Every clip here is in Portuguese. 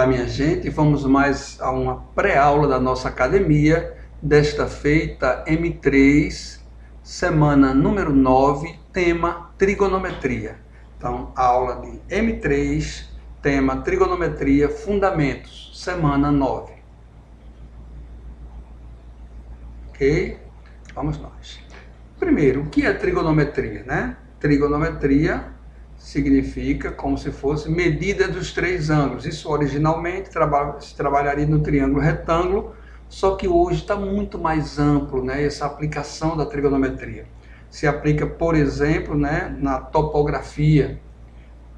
Olá, minha gente, vamos mais a uma pré-aula da nossa academia, desta feita M3, semana número 9, tema trigonometria. Então, aula de M3, tema trigonometria, fundamentos, semana 9. Ok? Vamos nós. Primeiro, o que é trigonometria, né? Trigonometria significa como se fosse medida dos três ângulos. Isso originalmente se trabalharia no triângulo retângulo, só que hoje está muito mais amplo, né, essa aplicação da trigonometria. Se aplica, por exemplo, né, na topografia,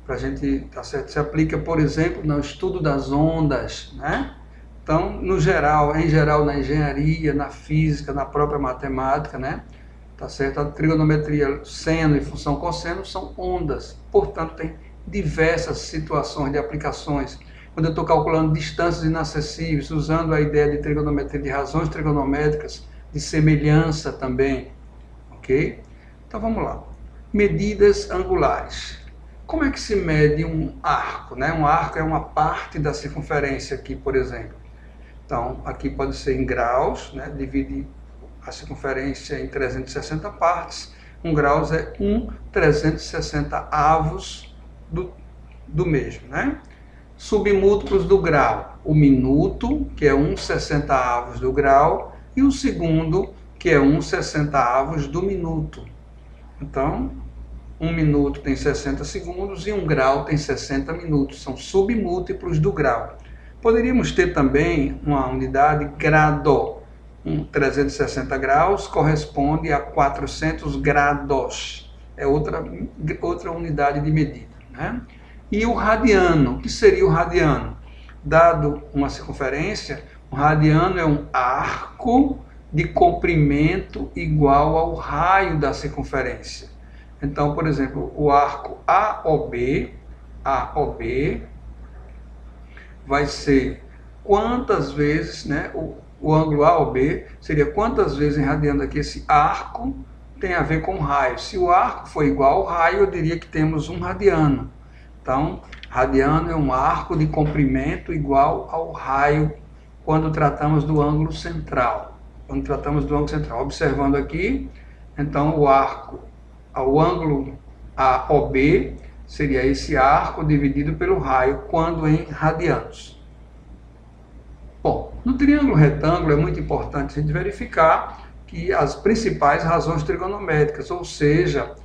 pra gente, tá certo? Se aplica, por exemplo, no estudo das ondas, né? Então, no geral, em geral, na engenharia, na física, na própria matemática, né? Tá certo? A trigonometria, seno e função cosseno são ondas, portanto tem diversas situações de aplicações. Quando eu estou calculando distâncias inacessíveis, usando a ideia de trigonometria, de razões trigonométricas, de semelhança também, ok? Então vamos lá. Medidas angulares. Como é que se mede um arco, né? Um arco é uma parte da circunferência aqui, por exemplo. Então aqui pode ser em graus, né? Divide a circunferência em 360 partes, 1 grau é 1/360 avos do mesmo, né? Submúltiplos do grau, o minuto, que é 1/60 avos do grau, e o segundo, que é 1/60 avos do minuto. Então, 1 minuto tem 60 segundos e 1 grau tem 60 minutos, são submúltiplos do grau. Poderíamos ter também uma unidade grado. 360 graus corresponde a 400 grados, é outra unidade de medida, né? E o radiano, o que seria o radiano? Dado uma circunferência, o radiano é um arco de comprimento igual ao raio da circunferência. Então, por exemplo, o arco AOB vai ser quantas vezes, né, o ângulo AOB seria quantas vezes em radiano aqui esse arco tem a ver com o raio. Se o arco for igual ao raio, eu diria que temos um radiano. Então, radiano é um arco de comprimento igual ao raio quando tratamos do ângulo central. Observando aqui, então o ângulo AOB seria esse arco dividido pelo raio quando em radianos. Bom, no triângulo retângulo é muito importante a gente verificar que as principais razões trigonométricas, ou seja,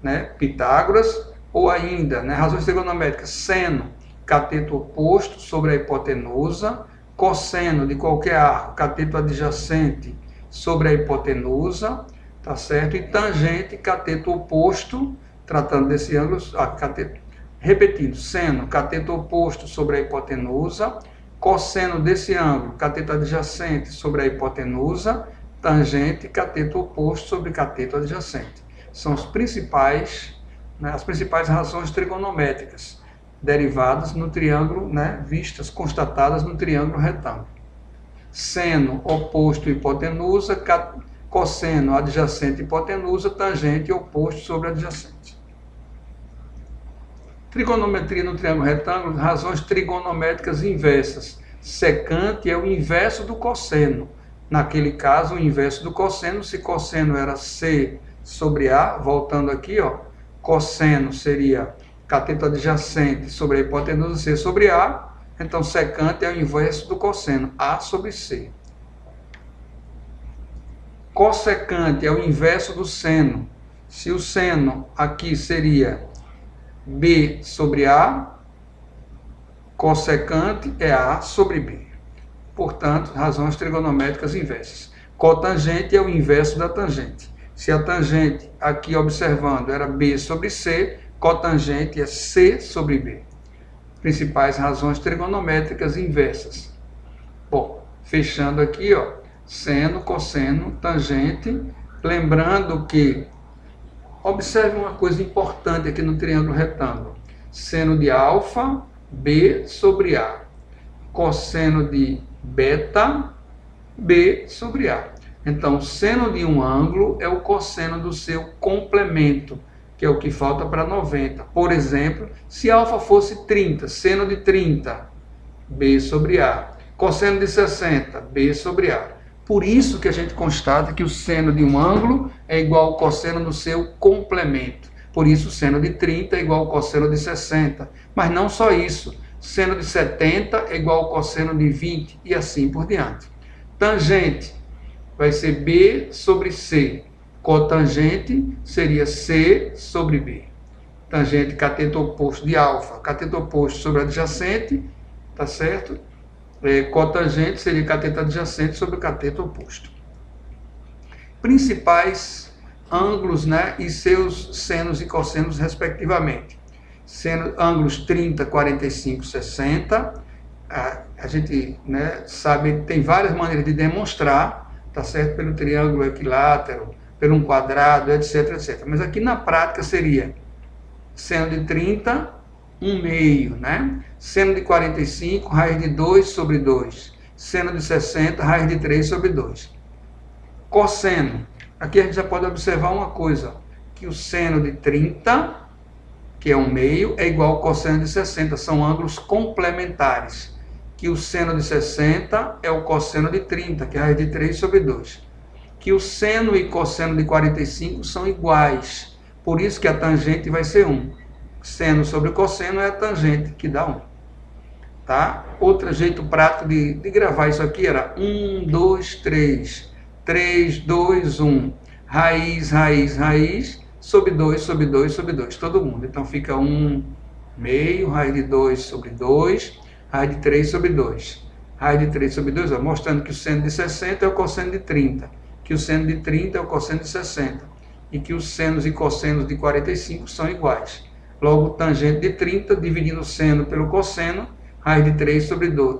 né, Pitágoras, ou ainda, né, razões trigonométricas, seno, cateto oposto sobre a hipotenusa, cosseno de qualquer arco, cateto adjacente sobre a hipotenusa, tá certo? E tangente, cateto oposto, tratando desse ângulo, repetindo, seno, cateto oposto sobre a hipotenusa, cosseno desse ângulo, cateto adjacente sobre a hipotenusa, tangente, cateto oposto sobre cateto adjacente. São os principais, né, as principais razões trigonométricas derivadas no triângulo, né, constatadas no triângulo retângulo. Seno oposto hipotenusa, cosseno adjacente hipotenusa, tangente oposto sobre adjacente. Trigonometria no triângulo retângulo, razões trigonométricas inversas. Secante é o inverso do cosseno. Naquele caso, o inverso do cosseno, se cosseno era C sobre A, voltando aqui, ó, cosseno seria cateto adjacente sobre a hipotenusa C sobre A, então secante é o inverso do cosseno, A sobre C. Cossecante é o inverso do seno. Se o seno aqui seria B sobre A, cossecante é A sobre B. Portanto, razões trigonométricas inversas. Cotangente é o inverso da tangente. Se a tangente, aqui observando, era B sobre C, cotangente é C sobre B. Principais razões trigonométricas inversas. Bom, fechando aqui, ó, seno, cosseno, tangente. Lembrando que observe uma coisa importante aqui no triângulo retângulo. Seno de alfa, B sobre A. Cosseno de beta, B sobre A. Então, seno de um ângulo é o cosseno do seu complemento, que é o que falta para 90. Por exemplo, se alfa fosse 30, seno de 30 B sobre A. Cosseno de 60, B sobre A. Por isso que a gente constata que o seno de um ângulo é igual ao cosseno no seu complemento. Por isso o seno de 30 é igual ao cosseno de 60. Mas não só isso. Seno de 70 é igual ao cosseno de 20 e assim por diante. Tangente vai ser B sobre C. Cotangente seria C sobre B. Tangente cateto oposto de alfa, cateto oposto sobre adjacente, tá certo? Cotangente seria cateto adjacente sobre o cateto oposto. Principais ângulos, né, e seus senos e cossenos respectivamente. Ângulos 30, 45, 60. A gente, né, sabe, tem várias maneiras de demonstrar, tá certo? Pelo triângulo equilátero, por um quadrado, etc, etc. Mas aqui na prática seria seno de 30, 1 meio, né? Seno de 45, raiz de 2 sobre 2. Seno de 60, raiz de 3 sobre 2. Cosseno. Aqui a gente já pode observar uma coisa, que o seno de 30, que é 1 meio, é igual ao cosseno de 60. São ângulos complementares. Que o seno de 60 é o cosseno de 30, que é a raiz de 3 sobre 2. Que o seno e cosseno de 45 são iguais. Por isso que a tangente vai ser 1. Seno sobre cosseno é a tangente, que dá 1. Tá? Outro jeito prático de gravar isso aqui era 1, 2, 3. 3, 2, 1. Raiz, raiz, raiz, sobre 2, sobre 2, sobre 2. Todo mundo. Então fica 1 meio, raiz de 2 sobre 2, raiz de 3 sobre 2. Raiz de 3 sobre 2, ó, mostrando que o seno de 60 é o cosseno de 30. Que o seno de 30 é o cosseno de 60. E que os senos e cossenos de 45 são iguais. Logo, tangente de 30, dividindo o seno pelo cosseno, raiz de 3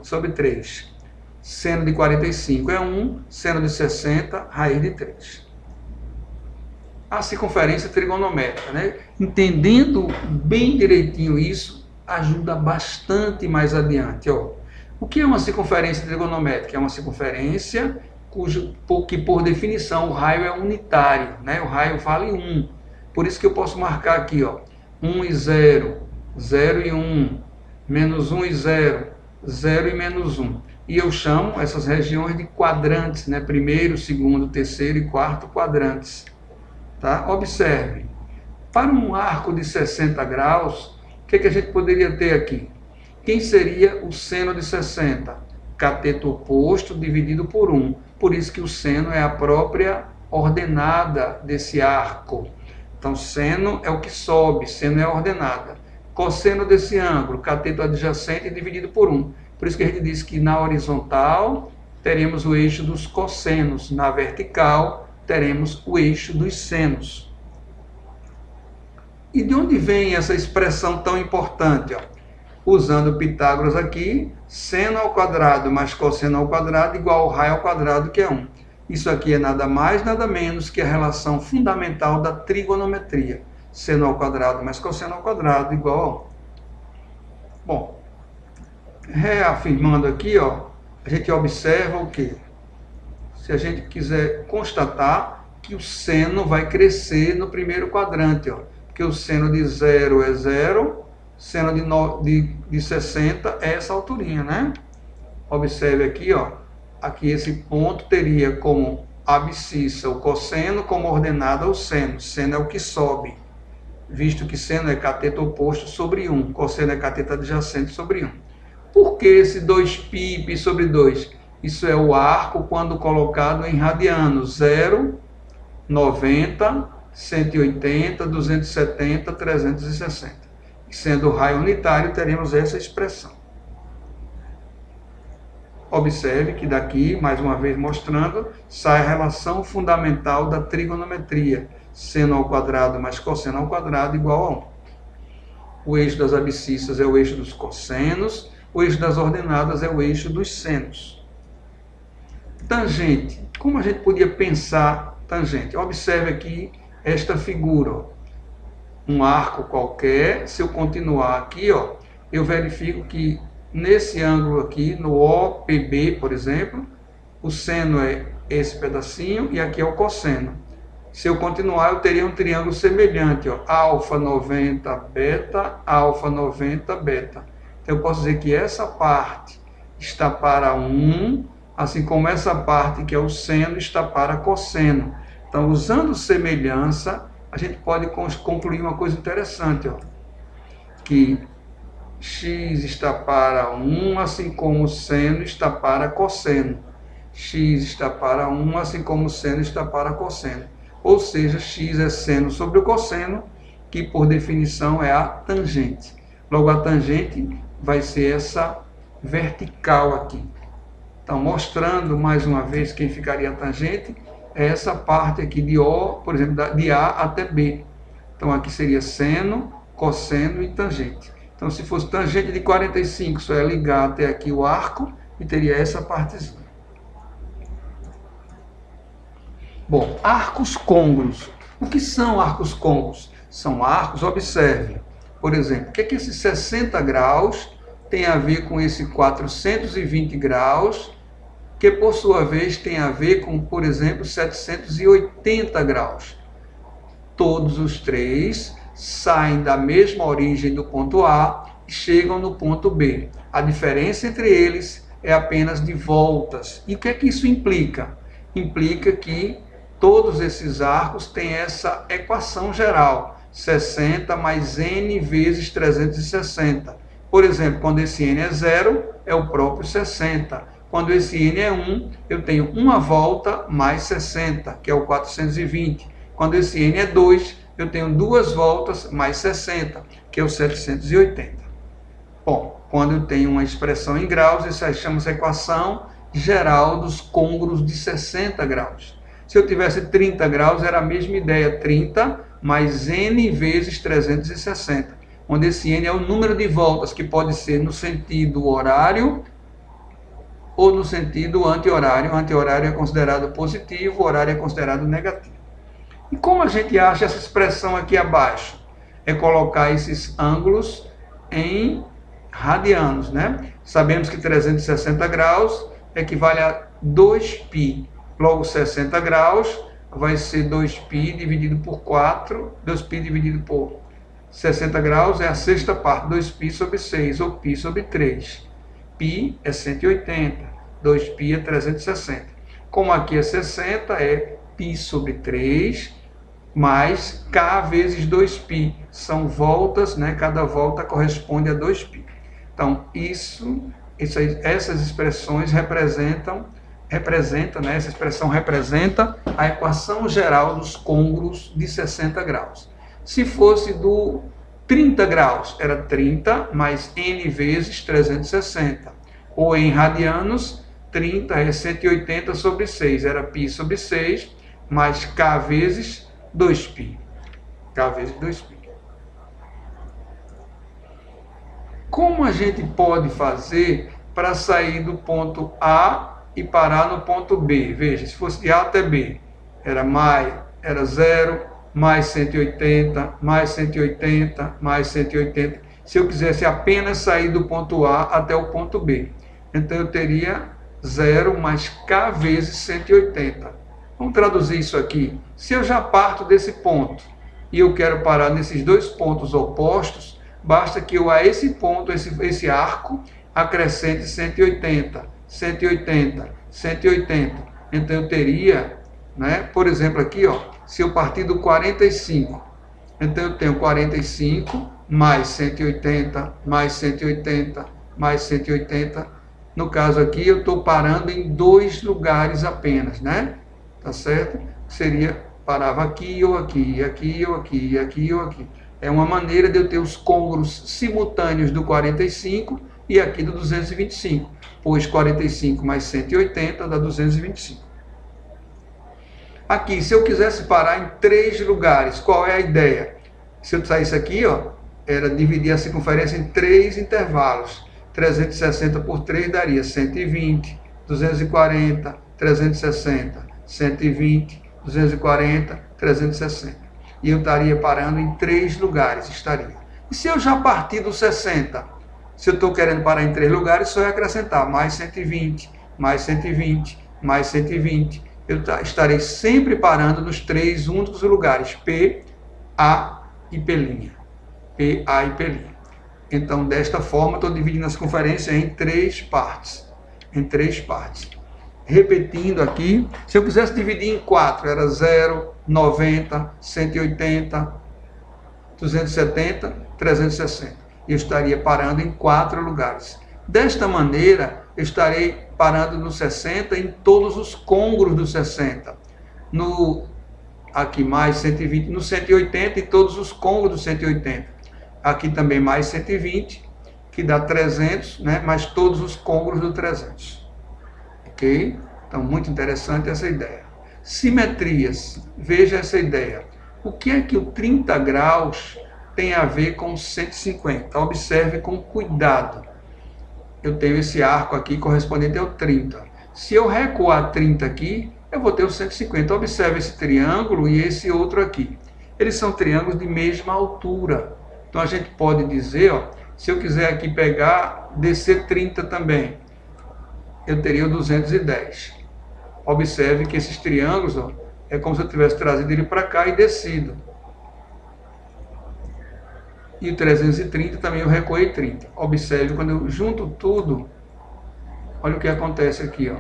sobre 3. Seno de 45 é 1, seno de 60, raiz de 3. A circunferência trigonométrica, né? Entendendo bem direitinho isso, ajuda bastante mais adiante. Ó. O que é uma circunferência trigonométrica? É uma circunferência que por definição o raio é unitário, né? O raio vale 1. Por isso que eu posso marcar aqui, ó, 1 e 0, 0 e 1, menos 1 e 0, 0 e menos 1. E eu chamo essas regiões de quadrantes, né? Primeiro, segundo, terceiro e quarto quadrantes. Tá? Observe, para um arco de 60 graus, o que a gente poderia ter aqui? Quem seria o seno de 60? Cateto oposto dividido por 1. Por isso que o seno é a própria ordenada desse arco. Então, seno é o que sobe, seno é a ordenada. Cosseno desse ângulo, cateto adjacente dividido por 1. Por isso que a gente diz que na horizontal teremos o eixo dos cossenos, na vertical teremos o eixo dos senos. E de onde vem essa expressão tão importante? Ó? Usando Pitágoras aqui, seno ao quadrado mais cosseno ao quadrado igual ao raio ao quadrado, que é 1. Isso aqui é nada mais, nada menos que a relação fundamental da trigonometria. Seno ao quadrado mais cosseno ao quadrado igual a 1. Bom, reafirmando aqui, ó, a gente observa o quê? Se a gente quiser constatar que o seno vai crescer no primeiro quadrante, ó, porque o seno de 0 é 0, seno de 60 é essa alturinha, né? Observe aqui, ó, aqui esse ponto teria como abscissa o cosseno, como ordenada o seno. Seno é o que sobe, visto que seno é cateto oposto sobre 1, cosseno é cateto adjacente sobre 1. Por que esse 2π sobre 2? Isso é o arco quando colocado em radianos, 0, 90, 180, 270, 360. Sendo o raio unitário, teremos essa expressão. Observe que daqui, mais uma vez mostrando, sai a relação fundamental da trigonometria. Seno ao quadrado mais cosseno ao quadrado igual a 1. O eixo das abscissas é o eixo dos cossenos, o eixo das ordenadas é o eixo dos senos. Tangente. Como a gente podia pensar tangente? Observe aqui esta figura. Ó. Um arco qualquer, se eu continuar aqui, ó, eu verifico que nesse ângulo aqui, no OPB, por exemplo, o seno é esse pedacinho e aqui é o cosseno. Se eu continuar, eu teria um triângulo semelhante, ó, alfa 90, beta, alfa 90, beta. Eu posso dizer que essa parte está para 1, assim como essa parte que é o seno está para cosseno. Então, usando semelhança, a gente pode concluir uma coisa interessante, ó, que x está para 1, assim como o seno está para cosseno. X está para 1, assim como o seno está para cosseno. Ou seja, x é seno sobre o cosseno, que por definição é a tangente. Logo, a tangente vai ser essa vertical aqui. Então, mostrando mais uma vez quem ficaria a tangente, é essa parte aqui de O, por exemplo, de A até B. Então, aqui seria seno, cosseno e tangente. Então, se fosse tangente de 45, só é ligar até aqui o arco e teria essa partezinha. Bom, arcos côngruos. O que são arcos côngruos? São arcos, observe, por exemplo, o que é que esses 60 graus tem a ver com esse 420 graus, que por sua vez tem a ver com, por exemplo, 780 graus. Todos os três saem da mesma origem do ponto A e chegam no ponto B. A diferença entre eles é apenas de voltas. E o que é que isso implica? Implica que todos esses arcos têm essa equação geral, 60 mais n vezes 360. Por exemplo, quando esse n é 0, é o próprio 60. Quando esse n é 1, eu tenho uma volta mais 60, que é o 420. Quando esse n é 2, eu tenho duas voltas mais 60, que é o 780. Bom, quando eu tenho uma expressão em graus, isso chama-se equação geral dos côngruos de 60 graus. Se eu tivesse 30 graus, era a mesma ideia, 30 mais n vezes 360, onde esse n é o número de voltas, que pode ser no sentido horário ou no sentido anti-horário. Anti-horário é considerado positivo, horário é considerado negativo. E como a gente acha essa expressão aqui abaixo? É colocar esses ângulos em radianos, né? Sabemos que 360 graus equivale a 2π. Logo, 60 graus vai ser 2π dividido por 4. 2π dividido por 60 graus é a sexta parte, 2π sobre 6, ou π sobre 3. Π é 180, 2π é 360. Como aqui é 60, é π sobre 3, mais k vezes 2π. São voltas, né? Cada volta corresponde a 2π. Então, essas expressões representam, né? Essa expressão representa a equação geral dos côngruos de 60 graus. Se fosse do 30 graus, era 30 mais n vezes 360. Ou em radianos, 30 é 180 sobre 6, era π sobre 6, mais k vezes 2π. K vezes 2π. Como a gente pode fazer para sair do ponto A e parar no ponto B? Veja, se fosse de A até B, era 0, mais 180, mais 180, mais 180. Se eu quisesse apenas sair do ponto A até o ponto B, então eu teria 0 mais k vezes 180. Vamos traduzir isso aqui. Se eu já parto desse ponto e eu quero parar nesses dois pontos opostos, basta que eu a esse ponto, esse arco, acrescente 180, 180, 180. Então eu teria, né, por exemplo aqui, ó, se eu partir do 45, então eu tenho 45 mais 180, mais 180, mais 180. No caso aqui, eu estou parando em dois lugares apenas, né? Tá certo? Seria, parava aqui ou aqui, aqui ou aqui, aqui ou aqui. É uma maneira de eu ter os côngruos simultâneos do 45 e aqui do 225, pois 45 mais 180 dá 225. Aqui, se eu quisesse parar em três lugares, qual é a ideia? Se eu saísse aqui, ó, era dividir a circunferência em três intervalos. 360 por 3 daria 120, 240, 360, 120, 240, 360. E eu estaria parando em três lugares, estaria. E se eu já partir do 60? Se eu estou querendo parar em três lugares, só é acrescentar mais 120, mais 120, mais 120. Eu estarei sempre parando nos três únicos lugares, P, A e P'. P, A e P'. Então, desta forma, estou dividindo a circunferência em 3 partes. Repetindo aqui, se eu quisesse dividir em 4, era 0, 90, 180, 270, 360. Eu estaria parando em 4 lugares. Desta maneira, eu estarei parando no 60 em todos os côngruos do 60. Aqui mais 120 no 180 e todos os côngruos do 180. Aqui também mais 120, que dá 300, né? Mais todos os côngruos do 300. Ok? Então, muito interessante essa ideia. Simetrias. Veja essa ideia. O que é que o 30 graus tem a ver com 150? Observe com cuidado. Eu tenho esse arco aqui correspondente ao 30. Se eu recuar 30 aqui, eu vou ter o 150. Observe esse triângulo e esse outro aqui. Eles são triângulos de mesma altura. Então a gente pode dizer, ó, se eu quiser aqui pegar, descer 30 também, eu teria o 210. Observe que esses triângulos, ó, é como se eu tivesse trazido ele para cá e descido. E o 330 também eu recuei 30. Observe, quando eu junto tudo, olha o que acontece aqui, ó.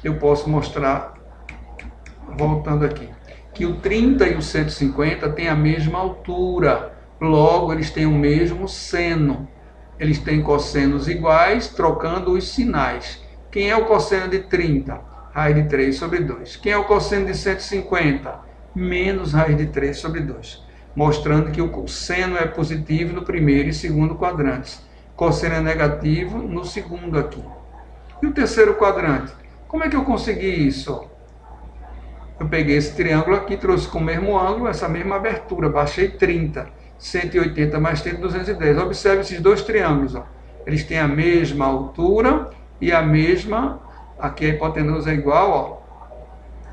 Eu posso mostrar, voltando aqui, que o 30 e o 150 têm a mesma altura. Logo, eles têm o mesmo seno. Eles têm cossenos iguais, trocando os sinais. Quem é o cosseno de 30? Raiz de 3 sobre 2. Quem é o cosseno de 150? Menos raiz de 3 sobre 2. Mostrando que o seno é positivo no primeiro e segundo quadrantes. Cosseno é negativo no segundo aqui. E o terceiro quadrante? Como é que eu consegui isso? Eu peguei esse triângulo aqui, trouxe com o mesmo ângulo, essa mesma abertura, baixei 30. 180 mais 30, 210. Observe esses dois triângulos. Ó. Eles têm a mesma altura e a mesma... Aqui a hipotenusa é igual.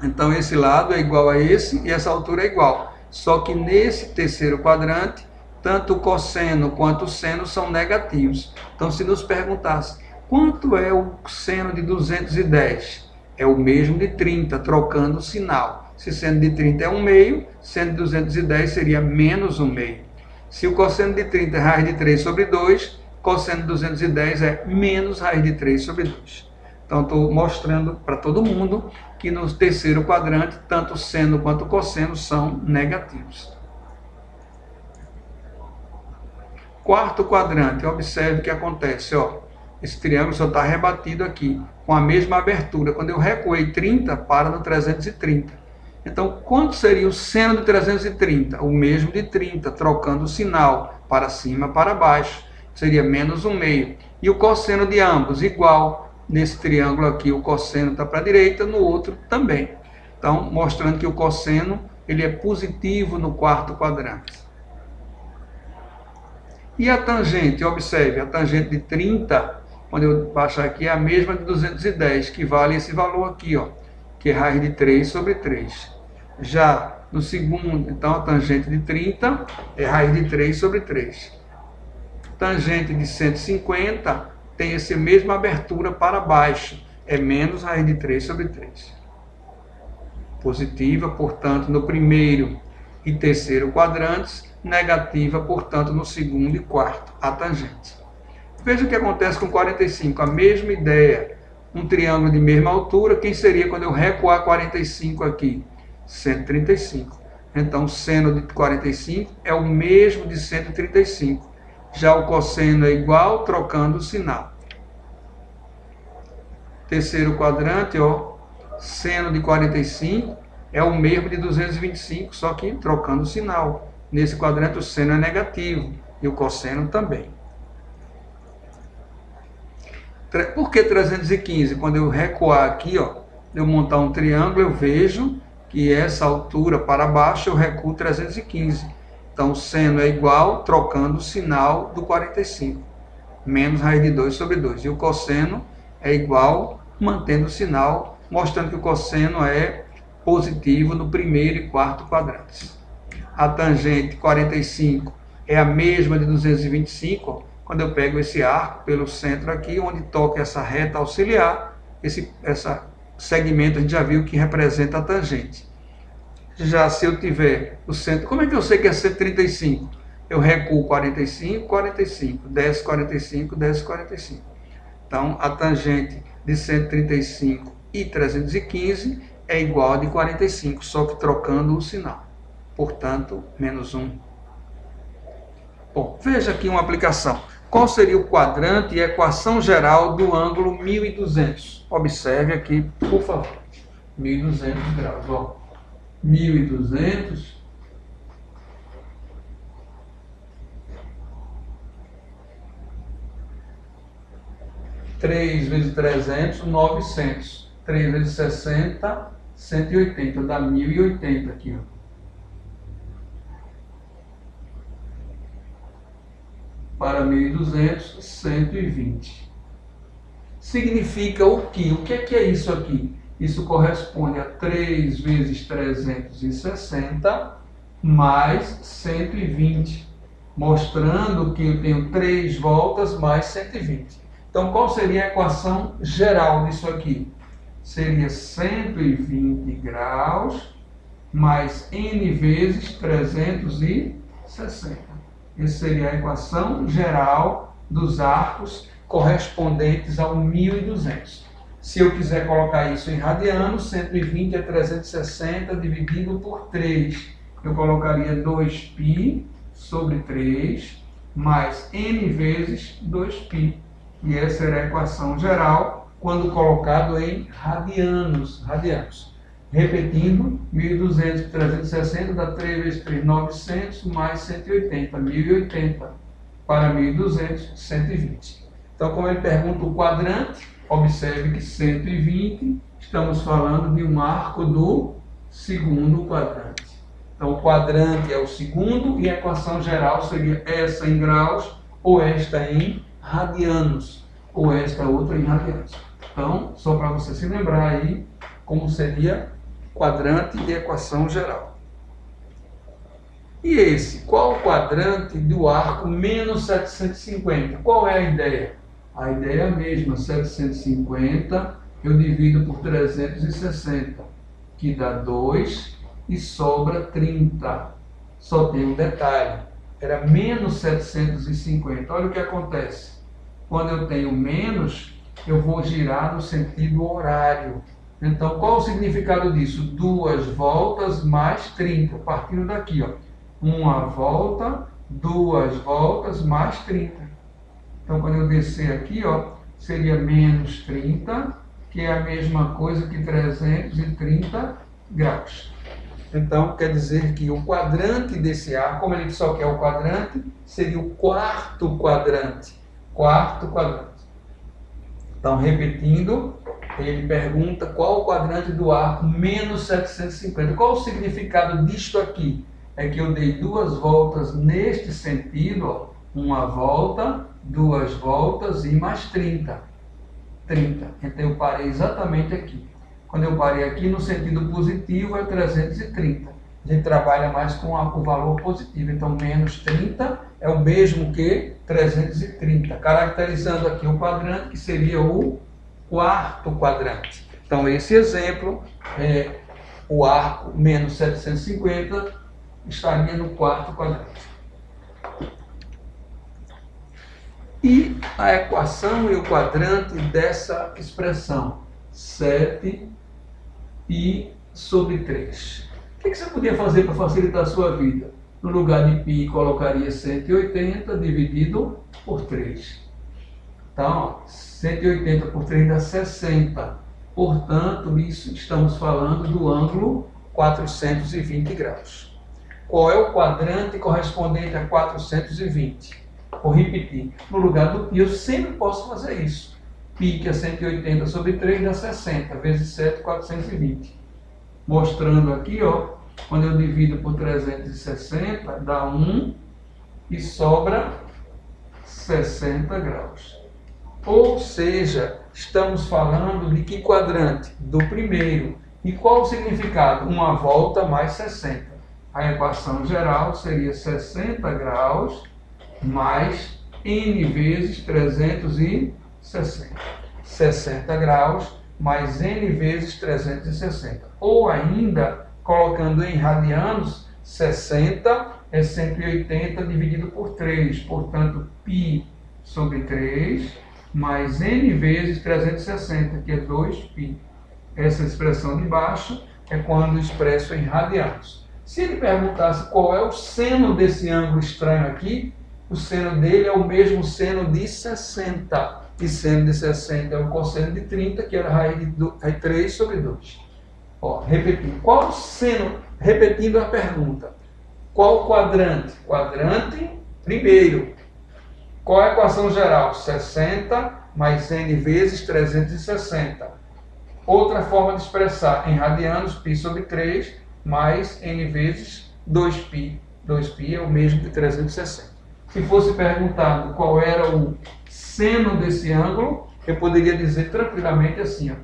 Ó. Então esse lado é igual a esse e essa altura é igual. Só que nesse terceiro quadrante, tanto o cosseno quanto o seno são negativos. Então se nos perguntasse, quanto é o seno de 210? É o mesmo de 30, trocando o sinal. Se seno de 30 é 1/2, seno de 210 seria menos 1/2. Se o cosseno de 30 é raiz de 3 sobre 2, cosseno de 210 é menos raiz de 3 sobre 2. Então, estou mostrando para todo mundo que no terceiro quadrante, tanto o seno quanto o cosseno são negativos. Quarto quadrante, observe o que acontece. Ó, esse triângulo só está rebatido aqui, com a mesma abertura. Quando eu recuei 30, para no 330. Então, quanto seria o seno de 330? O mesmo de 30, trocando o sinal para cima, para baixo. Seria menos 1/2. E o cosseno de ambos, igual. Nesse triângulo aqui, o cosseno está para a direita, no outro também. Então, mostrando que o cosseno ele é positivo no quarto quadrante. E a tangente? Observe, a tangente de 30, quando eu baixar aqui, é a mesma de 210, que vale esse valor aqui, ó, que é raiz de 3 sobre 3. Já no segundo, então a tangente de 30 é raiz de 3 sobre 3. Tangente de 150 tem essa mesma abertura para baixo, é menos raiz de 3 sobre 3. Positiva, portanto, no primeiro e terceiro quadrantes, negativa, portanto, no segundo e quarto, a tangente. Veja o que acontece com 45, a mesma ideia. Um triângulo de mesma altura, quem seria quando eu recuar 45 aqui? 135. Então, o seno de 45 é o mesmo de 135. Já o cosseno é igual, trocando o sinal. Terceiro quadrante, ó, seno de 45 é o mesmo de 225, só que trocando o sinal. Nesse quadrante, o seno é negativo e o cosseno também. Por que 315? Quando eu recuar aqui, ó, eu montar um triângulo, eu vejo que essa altura para baixo eu recuo 315. Então, o seno é igual, trocando o sinal do 45. Menos raiz de 2 sobre 2. E o cosseno é igual, mantendo o sinal, mostrando que o cosseno é positivo no primeiro e quarto quadrantes. A tangente 45 é a mesma de 225, ó, quando eu pego esse arco pelo centro aqui, onde toca essa reta auxiliar, esse segmento a gente já viu que representa a tangente. Já se eu tiver o centro, como é que eu sei que é 135? eu recuo 45, 45, desce 45, desce 45. Então, a tangente de 135 e 315 é igual a de 45, só que trocando o sinal. Portanto, menos 1. Bom, veja aqui uma aplicação. Qual seria o quadrante e a equação geral do ângulo 1200? Observe aqui, por favor. 1200 graus. Ó. 1200 3 vezes 300, 900. 3 vezes 60, 180. Dá 1080 aqui, ó. Para 1200, 120. Significa o quê? O que é isso aqui? Isso corresponde a 3 vezes 360 mais 120, mostrando que eu tenho 3 voltas mais 120. Então, qual seria a equação geral disso aqui? Seria 120 graus mais n vezes 360. Essa seria a equação geral dos arcos correspondentes ao 1200. Se eu quiser colocar isso em radianos, 120 é 360 dividido por 3. Eu colocaria 2π sobre 3 mais n vezes 2π. E essa era a equação geral quando colocado em radianos. Repetindo, 1200 por 360 dá 3 vezes 3, 900 mais 180, 1080. Para 1200, 120. Então, como ele pergunta o quadrante, observe que 120, estamos falando de um arco do segundo quadrante. Então, o quadrante é o segundo e a equação geral seria essa em graus ou esta em radianos, ou esta outra em radianos. Então, só para você se lembrar aí como seria quadrante e equação geral. E esse, qual o quadrante do arco menos 750? Qual é a ideia? A ideia é a mesma, 750 eu divido por 360, que dá 2 e sobra 30. Só tem um detalhe, era menos 750. Olha o que acontece. Quando eu tenho menos, eu vou girar no sentido horário. Então, qual o significado disso? 2 voltas mais 30, partindo daqui, ó. Uma volta, 2 voltas mais 30. Então, quando eu descer aqui, ó, seria menos 30, que é a mesma coisa que 330 graus. Então, quer dizer que o quadrante desse arco, como ele só quer o quadrante, seria o quarto quadrante. Quarto quadrante. Então, repetindo, ele pergunta qual o quadrante do arco menos 750. Qual o significado disto aqui? É que eu dei 2 voltas neste sentido, ó, uma volta, 2 voltas e mais 30. 30. Então, eu parei exatamente aqui. Quando eu parei aqui, no sentido positivo, é 330. A gente trabalha mais com o valor positivo. Então, menos 30 é o mesmo que 330. Caracterizando aqui o quadrante, que seria o quarto quadrante. Então, esse exemplo é o arco menos 750 estaria no quarto quadrante. E a equação e o quadrante dessa expressão, 7π sobre 3. O que você podia fazer para facilitar a sua vida? No lugar de π, colocaria 180 dividido por 3. Então, 180 por 3 dá 60. Portanto, isso estamos falando do ângulo 420 graus. Qual é o quadrante correspondente a 420? Vou repetir. No lugar do π, eu sempre posso fazer isso. π, que é 180 sobre 3, dá 60. Vezes 7, 420. Mostrando aqui, ó, quando eu divido por 360, dá 1 e sobra 60 graus. Ou seja, estamos falando de que quadrante? Do primeiro. E qual o significado? Uma volta mais 60. A equação geral seria 60 graus mais n vezes 360. 60 graus mais n vezes 360. Ou ainda, colocando em radianos, 60 é 180 dividido por 3. Portanto, π sobre 3 mais n vezes 360, que é 2π. Essa expressão de baixo é quando expresso em radianos. Se ele perguntasse qual é o seno desse ângulo estranho aqui, o seno dele é o mesmo seno de 60. E seno de 60 é o cosseno de 30, que era raiz de 3 sobre 2. Ó, repetindo. Qual o seno? Repetindo a pergunta. Qual o quadrante? Quadrante primeiro. Qual é a equação geral? 60 mais n vezes 360. Outra forma de expressar em radianos, π sobre 3 mais n vezes 2π. 2π é o mesmo de 360. Se fosse perguntado qual era o seno desse ângulo, eu poderia dizer tranquilamente assim, ó,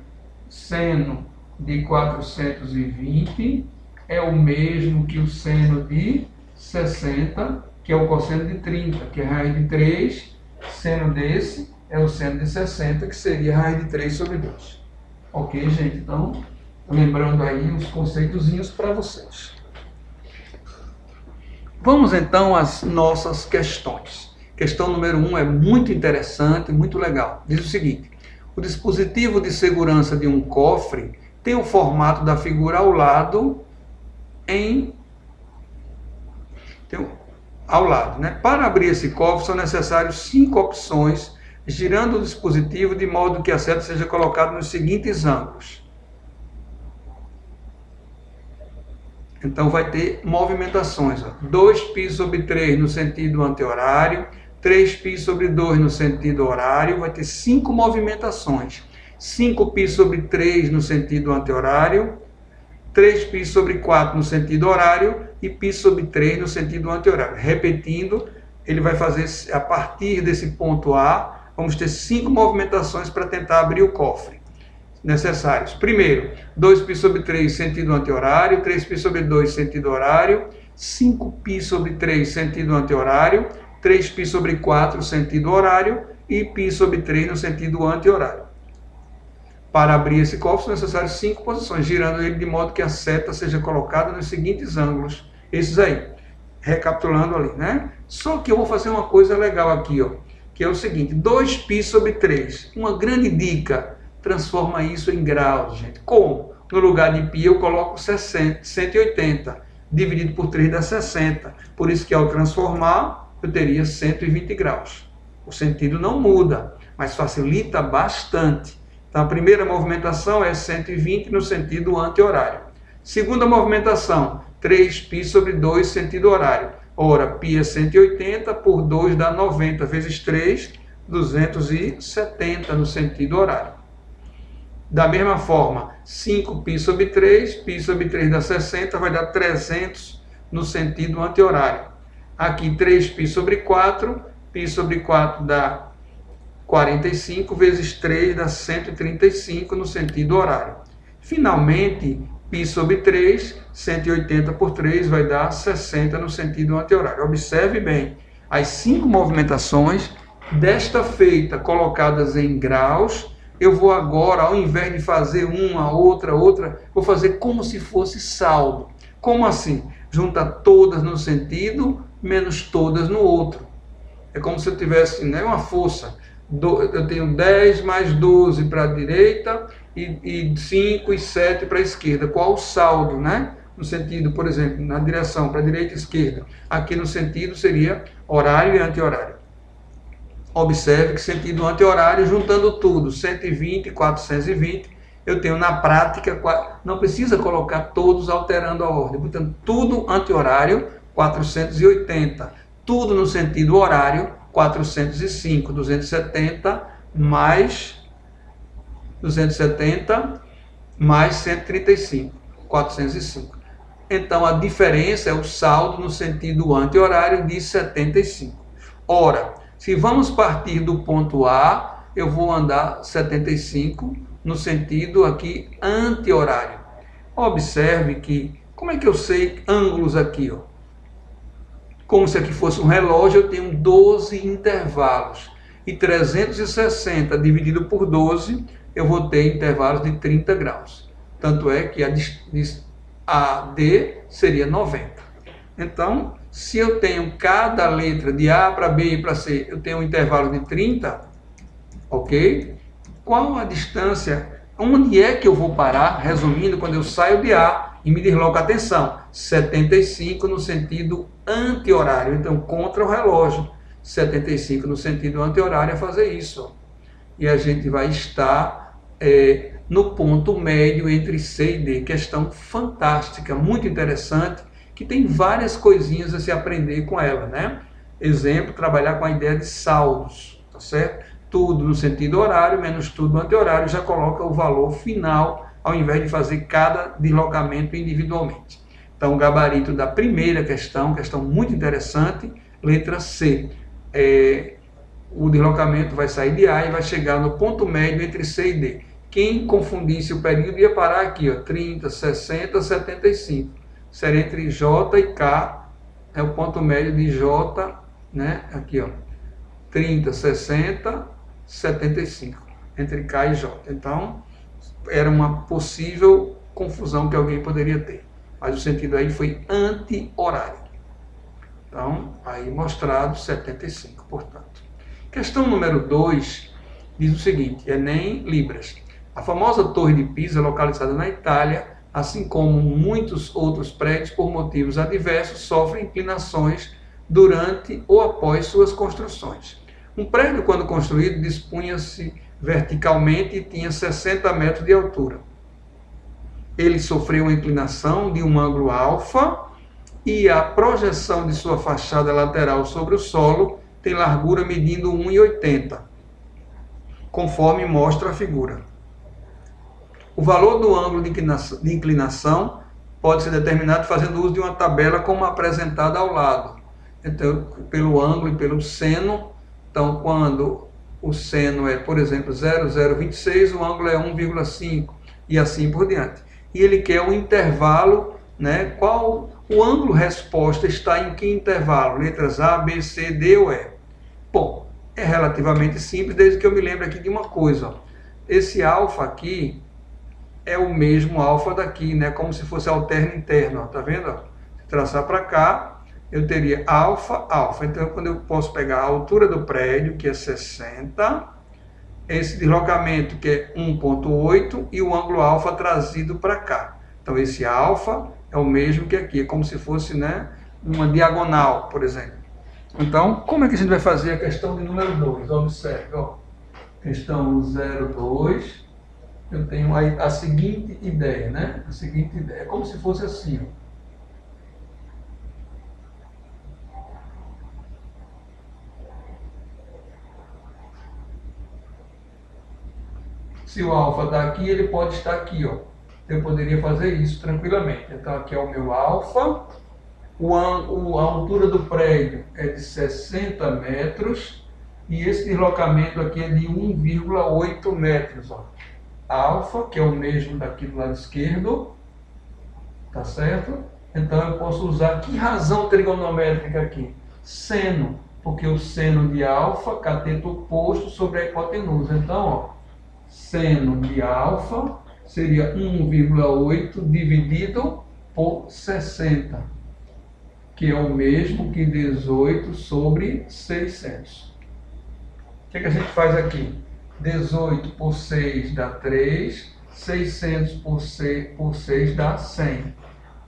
seno de 420 é o mesmo que o seno de 60, que é o cosseno de 30, que é raiz de 3, seno desse é o seno de 60, que seria raiz de 3 sobre 2. Ok, gente? Então, lembrando aí uns conceitozinhos para vocês. Vamos então às nossas questões. Questão número 1 é muito interessante, muito legal. Diz o seguinte: o dispositivo de segurança de um cofre tem o formato da figura ao lado né? Para abrir esse cofre são necessárias 5 opções, girando o dispositivo de modo que a seta seja colocada nos seguintes ângulos. Então vai ter movimentações. 2π sobre 3 no sentido anti-horário, 3π sobre 2 no sentido horário, vai ter 5 movimentações. 5π sobre 3 no sentido anti-horário, 3π sobre 4 no sentido horário e π sobre 3 no sentido anti-horário. Repetindo, ele vai fazer, a partir desse ponto A, vamos ter 5 movimentações para tentar abrir o cofre. Necessários. Primeiro, 2π sobre 3 sentido anti-horário, 3π sobre 2 sentido horário, 5π sobre 3 sentido anti-horário, 3π sobre 4 sentido horário e π sobre 3 no sentido anti-horário. Para abrir esse cofre são necessárias 5 posições, girando ele de modo que a seta seja colocada nos seguintes ângulos. Esses aí. Recapitulando ali, né? Só que eu vou fazer uma coisa legal aqui, ó, que é o seguinte: 2π sobre 3. Uma grande dica: transforma isso em graus, gente. Como? No lugar de π eu coloco 180. Dividido por 3 dá 60. Por isso que ao transformar eu teria 120 graus. O sentido não muda, mas facilita bastante. Então, a primeira movimentação é 120 no sentido anti-horário. Segunda movimentação, 3π sobre 2 sentido horário. Ora, π é 180 por 2 dá 90 vezes 3, 270 no sentido horário. Da mesma forma, 5π sobre 3, π sobre 3 dá 60, vai dar 300 no sentido anti-horário. Aqui 3π sobre 4, π sobre 4 dá 45 vezes 3 dá 135 no sentido horário. Finalmente, π sobre 3, 180 por 3 vai dar 60 no sentido anti-horário. Observe bem, as 5 movimentações, desta feita colocadas em graus, eu vou agora, ao invés de fazer uma, outra, vou fazer como se fosse saldo. Como assim? Junta todas no sentido, menos todas no outro. É como se eu tivesse, né, uma força. Eu tenho 10 mais 12 para a direita e 5 e 7 para a esquerda. Qual o saldo, né? No sentido, por exemplo, na direção para a direita e esquerda. Aqui no sentido seria horário e anti-horário. Observe que sentido anti-horário, juntando tudo, 120 e 420, eu tenho na prática, não precisa colocar todos alterando a ordem. Portanto, tudo anti-horário, 480. Tudo no sentido horário, 405, 270 mais 135, 405. Então, a diferença é o saldo no sentido anti-horário de 75. Ora, se vamos partir do ponto A, eu vou andar 75 no sentido aqui anti-horário. Observe que, como é que eu sei ângulos aqui, ó? Como se aqui fosse um relógio, eu tenho 12 intervalos. E 360 dividido por 12, eu vou ter intervalos de 30 graus. Tanto é que a D seria 90. Então, Se eu tenho cada letra de A para B e para C, eu tenho um intervalo de 30, ok? Qual a distância? Onde é que eu vou parar, resumindo, quando eu saio de A e me desloco? Atenção, 75 no sentido anti-horário, então contra o relógio. 75 no sentido anti-horário é fazer isso. E a gente vai estar no ponto médio entre C e D. Questão fantástica, muito interessante, que tem várias coisinhas a se aprender com ela, né? Exemplo, trabalhar com a ideia de saldos, tá certo? Tudo no sentido horário, menos tudo anti-horário, já coloca o valor final, ao invés de fazer cada deslocamento individualmente. Então, o gabarito da primeira questão muito interessante, letra C. O deslocamento vai sair de A e vai chegar no ponto médio entre C e D. Quem confundisse o período ia parar aqui, ó, 30, 60, 75. Seria entre J e K, é o ponto médio de J, né? Aqui, ó, 30, 60, 75, entre K e J. Então, era uma possível confusão que alguém poderia ter. Mas o sentido aí foi anti-horário. Então, aí mostrado 75, portanto. Questão número 2 diz o seguinte, Enem Libras. A famosa Torre de Pisa, localizada na Itália, assim como muitos outros prédios, por motivos adversos, sofrem inclinações durante ou após suas construções. Um prédio, quando construído, dispunha-se verticalmente e tinha 60 metros de altura. Ele sofreu uma inclinação de um ângulo alfa e a projeção de sua fachada lateral sobre o solo tem largura medindo 1,80, conforme mostra a figura. O valor do ângulo de inclinação pode ser determinado fazendo uso de uma tabela como apresentada ao lado. Então, pelo ângulo e pelo seno. Então, quando o seno é, por exemplo, 0,026, o ângulo é 1,5 e assim por diante. E ele quer o intervalo, né? Qual o ângulo resposta está em que intervalo? Letras A, B, C, D ou E? Bom, é relativamente simples, desde que eu me lembre aqui de uma coisa. Ó. Esse alfa aqui é o mesmo alfa daqui, né? Como se fosse alterno interno, ó. Tá vendo? Ó? Se traçar para cá, eu teria alfa, alfa. Então, quando eu posso pegar a altura do prédio, que é 60, esse deslocamento, que é 1,8, e o ângulo alfa trazido para cá. Então, esse alfa é o mesmo que aqui, é como se fosse, né, uma diagonal, por exemplo. Então, como é que a gente vai fazer a questão de número 2? Observe, ó. Questão 02, eu tenho a seguinte ideia, né? A seguinte ideia, é como se fosse assim, ó. Se o alfa está aqui, ele pode estar aqui, ó. Eu poderia fazer isso tranquilamente. Então, aqui é o meu alfa. A altura do prédio é de 60 metros. E esse deslocamento aqui é de 1,8 metros, ó. Alfa, que é o mesmo daqui do lado esquerdo. Tá certo? Então, eu posso usar que razão trigonométrica aqui? Seno. Porque o seno de alfa, cateto oposto sobre a hipotenusa. Então, ó. Seno de alfa seria 1,8 dividido por 60, que é o mesmo que 18 sobre 600. O que a gente faz aqui? 18 por 6 dá 3, 600 por 6 dá 100.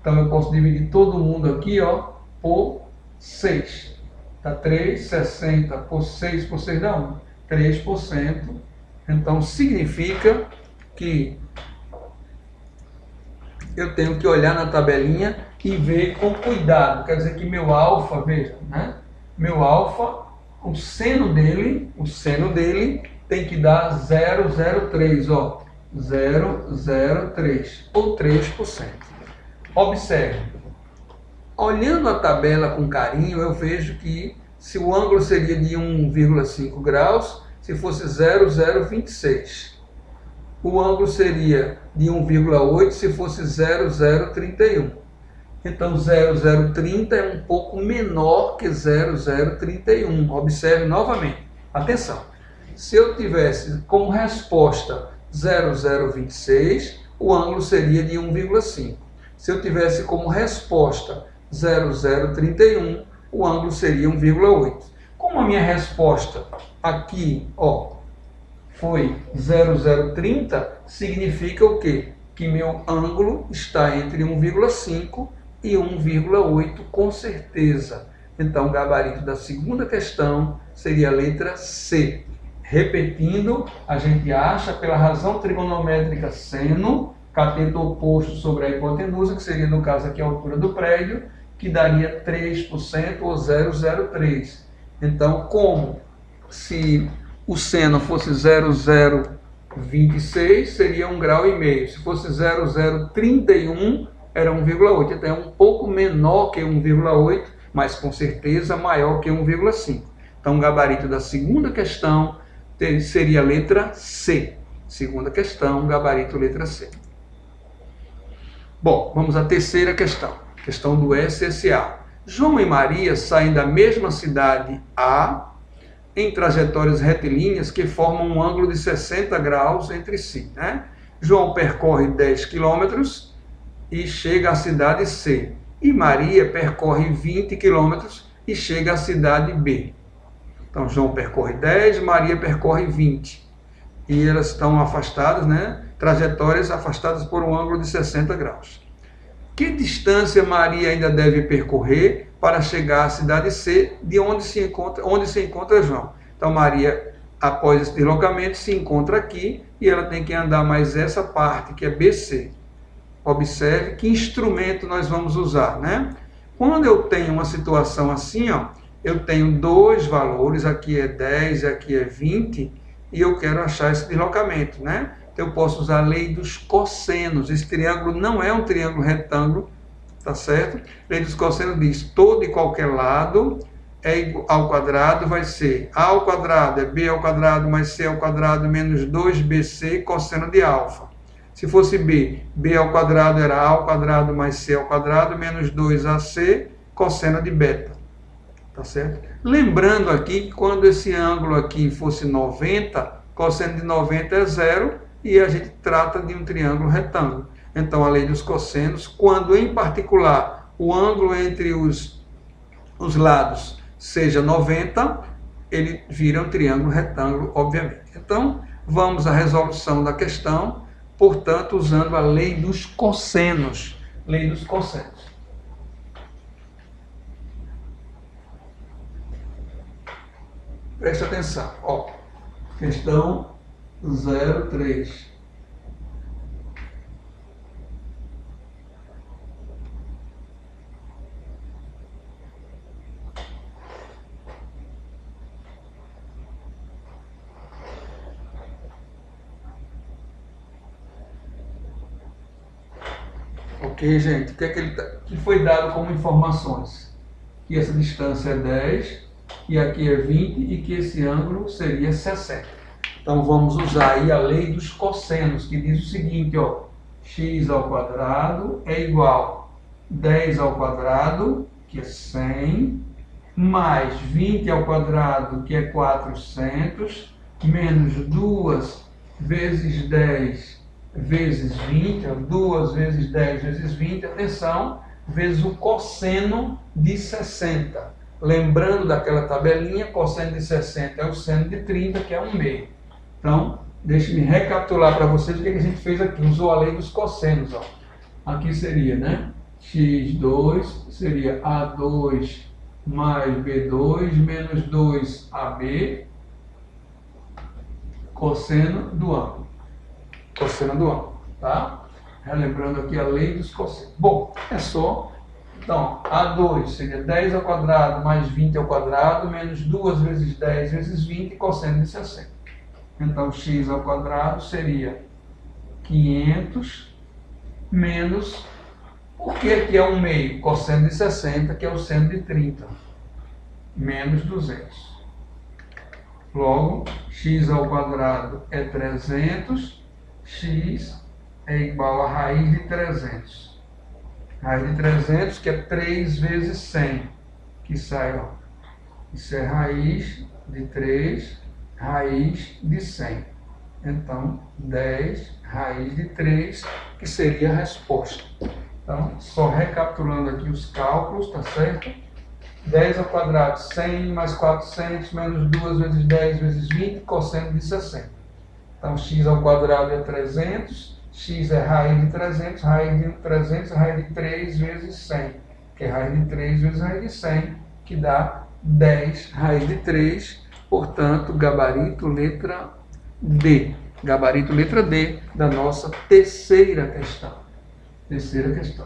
Então eu posso dividir todo mundo aqui, ó, por 6. Dá 3, 60 por 6 dá 1. 3%. Então, significa que eu tenho que olhar na tabelinha e ver com cuidado. Quer dizer que meu alfa, veja, né? Meu alfa, o seno dele tem que dar 0,03, ó. 0,03, ou 3%. Observe. Olhando a tabela com carinho, eu vejo que se o ângulo seria de 1,5 graus, se fosse 0,026. O ângulo seria de 1,8 se fosse 0,031. Então, 0,030 é um pouco menor que 0,031. Observe novamente. Atenção. Se eu tivesse como resposta 0,026, o ângulo seria de 1,5. Se eu tivesse como resposta 0,031, o ângulo seria 1,8. Como a minha resposta aqui, ó, foi 0,030, significa o quê? Que meu ângulo está entre 1,5 e 1,8 com certeza. Então, o gabarito da segunda questão seria a letra C. Repetindo, a gente acha pela razão trigonométrica seno, cateto oposto sobre a hipotenusa, que seria no caso aqui a altura do prédio, que daria 3% ou 0,03. Então, como se o seno fosse 0,026, seria 1,5 graus. Se fosse 0,031, era 1,8. Então, é um pouco menor que 1,8, mas com certeza maior que 1,5. Então, o gabarito da segunda questão seria a letra C. Segunda questão, gabarito letra C. Bom, vamos à terceira questão. Questão do SSA. João e Maria saem da mesma cidade A em trajetórias retilíneas que formam um ângulo de 60 graus entre si, né? João percorre 10 quilômetros e chega à cidade C. E Maria percorre 20 quilômetros e chega à cidade B. Então, João percorre 10, Maria percorre 20. E elas estão afastadas, né? Trajetórias afastadas por um ângulo de 60 graus. Que distância Maria ainda deve percorrer para chegar à cidade C, de onde se encontra João? Então, Maria, após esse deslocamento, se encontra aqui e ela tem que andar mais essa parte, que é BC. Observe que instrumento nós vamos usar, né? Quando eu tenho uma situação assim, ó, eu tenho dois valores, aqui é 10 e aqui é 20, e eu quero achar esse deslocamento, né? Então, eu posso usar a lei dos cossenos. Esse triângulo não é um triângulo retângulo, tá certo? A lei dos cossenos diz, todo e qualquer lado é igual ao quadrado, vai ser A ao quadrado é B ao quadrado mais C ao quadrado menos 2BC cosseno de alfa. Se fosse B, B ao quadrado era A ao quadrado mais C ao quadrado menos 2AC cosseno de beta. Tá certo? Lembrando aqui que quando esse ângulo aqui fosse 90, cosseno de 90 é zero e a gente trata de um triângulo retângulo. Então, a lei dos cossenos, quando em particular o ângulo entre os lados seja 90, ele vira um triângulo retângulo, obviamente. Então, vamos à resolução da questão, portanto, usando a lei dos cossenos. Lei dos cossenos. Preste atenção, ó, questão 03. Ok, gente, o que foi dado como informações? Que essa distância é 10, e aqui é 20, e que esse ângulo seria 60. Então, vamos usar aí a lei dos cossenos, que diz o seguinte, ó, x ao quadrado é igual a 10 ao quadrado, que é 100, mais 20 ao quadrado, que é 400, menos 2 vezes 10 vezes 20, 2 vezes 10 vezes 20, atenção, vezes o cosseno de 60. Lembrando daquela tabelinha, cosseno de 60 é o seno de 30, que é 1/2. Então, deixe-me recapitular para vocês o que a gente fez aqui. Usou a lei dos cossenos. Ó. Aqui seria, né? x2 seria A2 mais B2 menos 2AB, cosseno do ângulo. Cosseno do ângulo, tá? Relembrando aqui a lei dos cossenos. Bom, é só... Então, A2 seria 10 ao quadrado mais 20 ao quadrado menos 2 vezes 10 vezes 20, cosseno de 60. Então, x ao quadrado seria 500 menos... Por que aqui é 1/2? Cosseno de 60, que é o seno de 30. Menos 200. Logo, x ao quadrado é 300, x é igual a raiz de 300. Raiz de 300, que é 3 vezes 100, que sai, ó. Isso é raiz de 3, raiz de 100. Então, 10 raiz de 3, que seria a resposta. Então, só recapitulando aqui os cálculos, tá certo? 10 ao quadrado, 100 mais 400, menos 2 vezes 10 vezes 20, cosseno de 60. Então, x ao quadrado é 300, x é raiz de 300, raiz de 300 é raiz de 3 vezes 100, que é raiz de 3 vezes raiz de 100, que dá 10 raiz de 3, portanto, gabarito letra D. Gabarito letra D da nossa terceira questão. Terceira questão.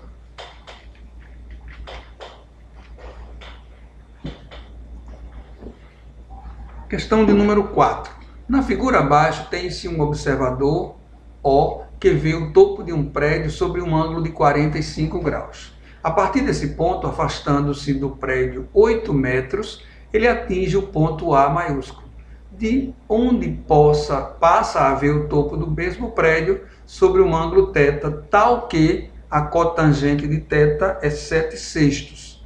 Questão de número 4. Na figura abaixo tem-se um observador O que vê o topo de um prédio sobre um ângulo de 45 graus. A partir desse ponto, afastando-se do prédio 8 metros, ele atinge o ponto A maiúsculo, de onde passa a ver o topo do mesmo prédio sobre um ângulo θ, tal que a cotangente de θ é 7/6.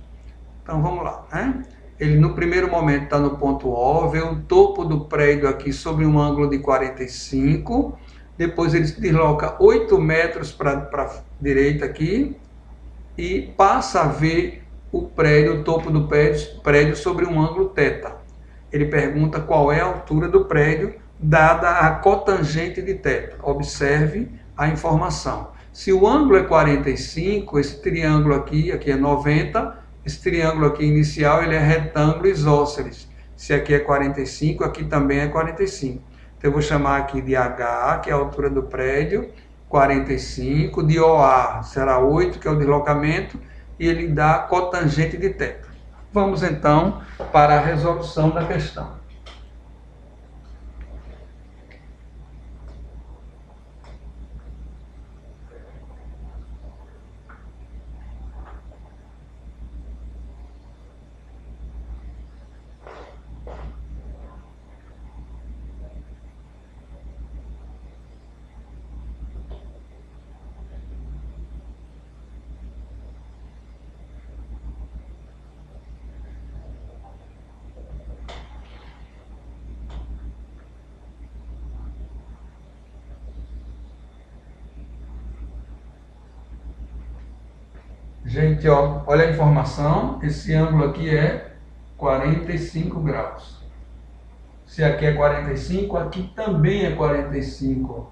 Então vamos lá, né? Ele no primeiro momento está no ponto O, vê o topo do prédio aqui sobre um ângulo de 45, depois ele se desloca 8 metros para a direita aqui e passa a ver o topo do prédio sobre um ângulo θ. Ele pergunta qual é a altura do prédio, dada a cotangente de θ. Observe a informação. Se o ângulo é 45, esse triângulo aqui é 90, esse triângulo aqui inicial ele é retângulo isósceles. Se aqui é 45, aqui também é 45. Então eu vou chamar aqui de H, que é a altura do prédio, 45, de OA será 8, que é o deslocamento, e ele dá cotangente de θ. Vamos então para a resolução da questão. Gente, ó, olha a informação, esse ângulo aqui é 45 graus. Se aqui é 45, aqui também é 45.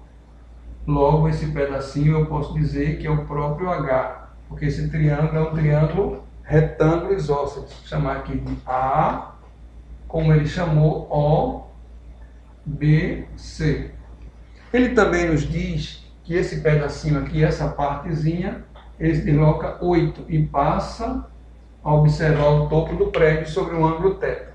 Logo, esse pedacinho eu posso dizer que é o próprio H, porque esse triângulo é um triângulo retângulo isósceles. Vou chamar aqui de A, como ele chamou, O, B, C. Ele também nos diz que esse pedacinho aqui, essa partezinha, ele se desloca 8 e passa a observar o topo do prédio sobre um ângulo θ.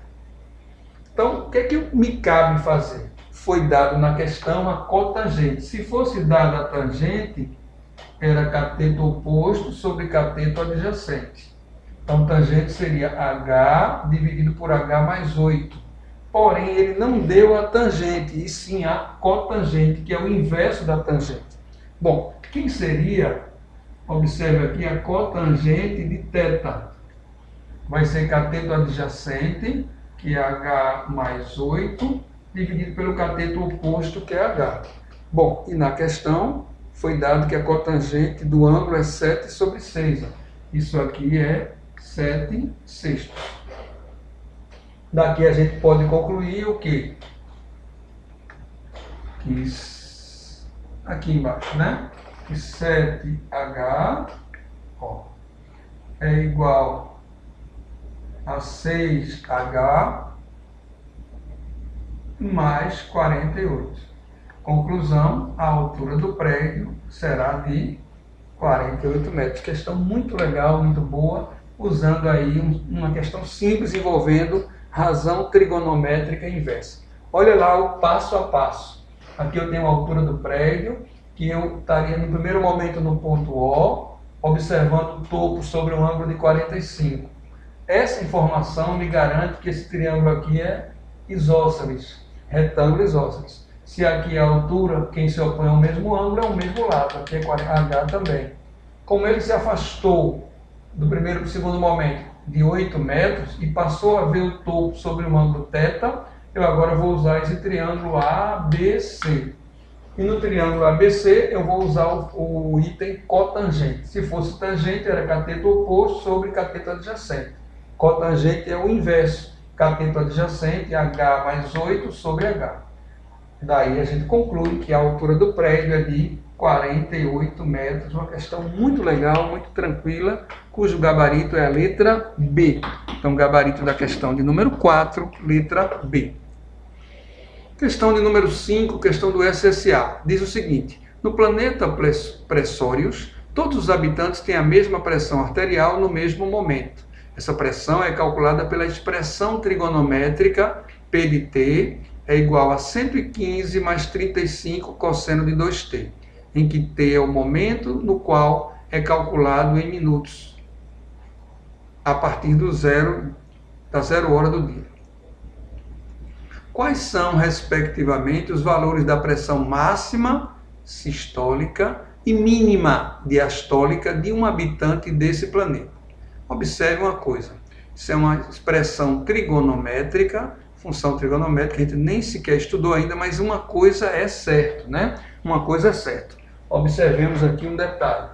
Então, o que é que me cabe fazer? Foi dado na questão a cotangente. Se fosse dada a tangente, era cateto oposto sobre cateto adjacente. Então, tangente seria H dividido por H mais 8. Porém, ele não deu a tangente, e sim a cotangente, que é o inverso da tangente. Bom, quem seria... Observe aqui a cotangente de θ. Vai ser cateto adjacente, que é H mais 8, dividido pelo cateto oposto, que é H. Bom, e na questão foi dado que a cotangente do ângulo é 7/6. Isso aqui é 7/6. Daqui a gente pode concluir o quê? Que aqui embaixo, né? Que 7H é igual a 6H mais 48. Conclusão, a altura do prédio será de 48 metros. Questão muito legal, muito boa, usando aí uma questão simples envolvendo razão trigonométrica inversa. Olha lá o passo a passo. Aqui eu tenho a altura do prédio, que eu estaria no primeiro momento no ponto O, observando o topo sobre um ângulo de 45. Essa informação me garante que esse triângulo aqui é isósceles, retângulo isósceles. Se aqui a altura, quem se opõe ao mesmo ângulo é o mesmo lado, aqui é H também. Como ele se afastou do primeiro para o segundo momento de 8 metros e passou a ver o topo sobre um ângulo θ, eu agora vou usar esse triângulo ABC. E no triângulo ABC eu vou usar o item cotangente. Se fosse tangente, era cateto oposto sobre cateto adjacente. Cotangente é o inverso. Cateto adjacente, H mais 8 sobre H. Daí a gente conclui que a altura do prédio é de 48 metros. Uma questão muito legal, muito tranquila, cujo gabarito é a letra B. Então, gabarito da questão de número 4, letra B. Questão de número 5, questão do SSA. Diz o seguinte: no planeta Pressórios, todos os habitantes têm a mesma pressão arterial no mesmo momento. Essa pressão é calculada pela expressão trigonométrica P de T é igual a 115 mais 35 cosseno de 2t, em que t é o momento no qual é calculado em minutos, a partir da 0 hora do dia. Quais são, respectivamente, os valores da pressão máxima sistólica e mínima diastólica de um habitante desse planeta? Observe uma coisa, isso é uma expressão trigonométrica, função trigonométrica, a gente nem sequer estudou ainda, mas uma coisa é certa, né? Uma coisa é certa. Observemos aqui um detalhe,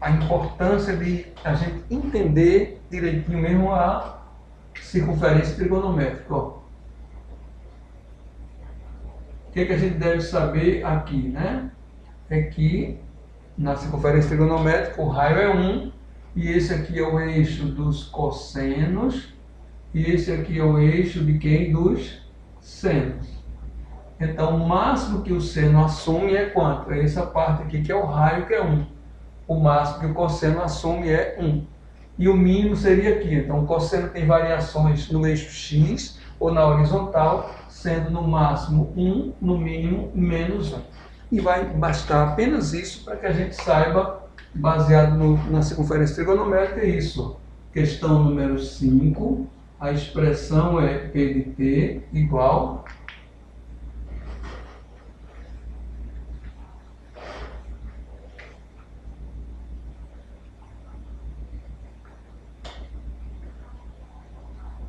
a importância de a gente entender direitinho mesmo a circunferência trigonométrica. Ó. O que a gente deve saber aqui, né? É que na circunferência trigonométrica o raio é 1, e esse aqui é o eixo dos cossenos, e esse aqui é o eixo de quem? Dos senos. Então, o máximo que o seno assume é quanto? É essa parte aqui que é o raio, que é 1. O máximo que o cosseno assume é 1. E o mínimo seria aqui. Então, o cosseno tem variações no eixo x ou na horizontal, sendo no máximo 1, no mínimo menos 1. E vai bastar apenas isso para que a gente saiba, baseado na circunferência trigonométrica, isso. Questão número 5, a expressão é P de T igual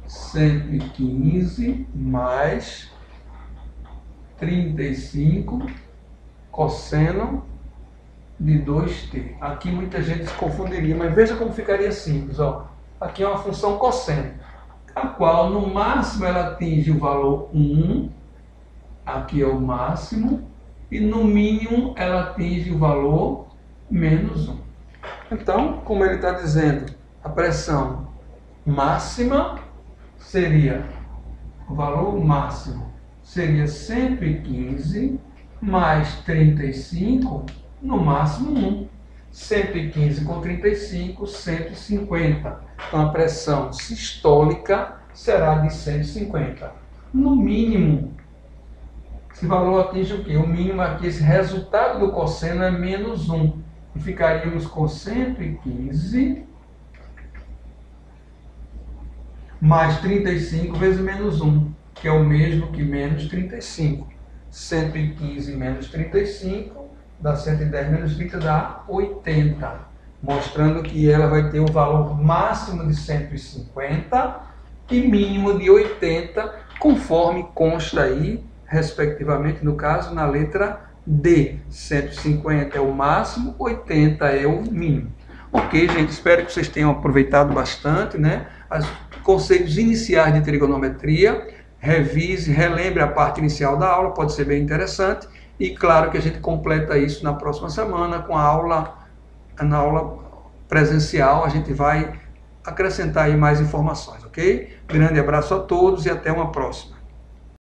(115 mais 35 cosseno de 2t. Aqui muita gente se confundiria, mas veja como ficaria simples. Ó. Aqui é uma função cosseno, a qual no máximo ela atinge o valor 1, aqui é o máximo, e no mínimo ela atinge o valor menos 1. Então, como ele está dizendo, a pressão máxima seria, o valor máximo seria 115 mais 35, no máximo 1. 115 com 35, 150. Então a pressão sistólica será de 150. No mínimo, esse valor atinge o quê? O mínimo aqui, esse resultado do cosseno é menos 1. E ficaríamos com 115 mais 35 vezes menos 1, que é o mesmo que menos 35. 115 menos 35 dá 110 menos 30 dá 80, mostrando que ela vai ter um valor máximo de 150 e mínimo de 80, conforme consta aí, respectivamente, no caso, na letra D. 150 é o máximo, 80 é o mínimo. Ok, gente, espero que vocês tenham aproveitado bastante, né? Os conceitos iniciais de trigonometria. Revise, relembre a parte inicial da aula, pode ser bem interessante. E claro que a gente completa isso na próxima semana com na aula presencial. A gente vai acrescentar aí mais informações, ok? Grande abraço a todos e até uma próxima.